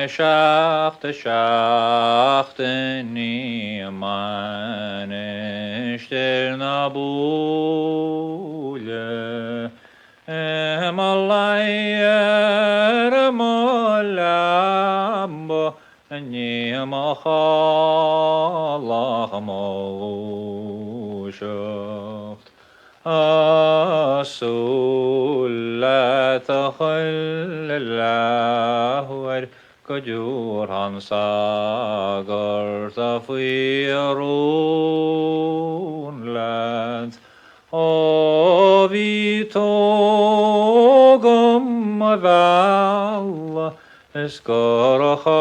Shachte shachte ni meine stirna bule emalayr molambo ni machalach moshacht Asulat khillahu kujur hansagar tafirun lands Ovitogum val eskorachal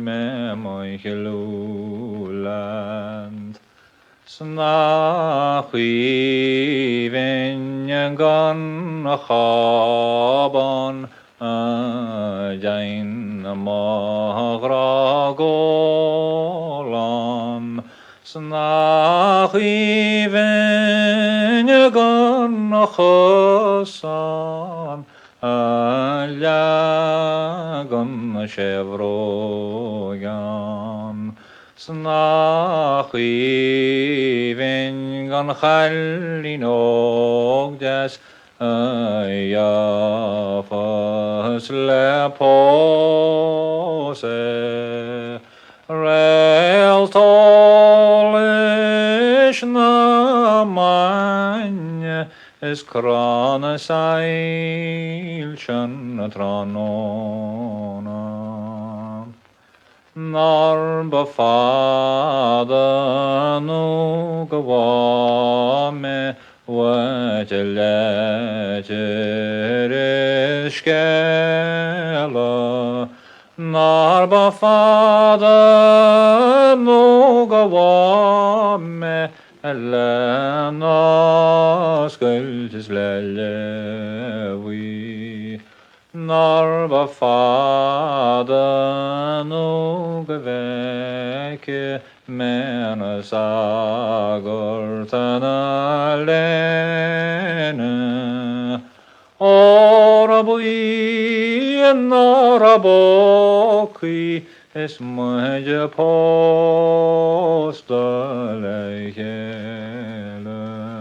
memoiluland Snachi vengan chabon jain magragolam Snachi vengan chosan alagon chevrogan Snachi vengan chalinog Yafas lepose Rel tolish namanya Es krana sail tranona Nar bafada nu gawame Vajalajerishkela Nar bafada nu gawame Elena skultis lelevi Nar bafada nu gaveke men sagar tanalene Orabui naraboki esmaja postalehele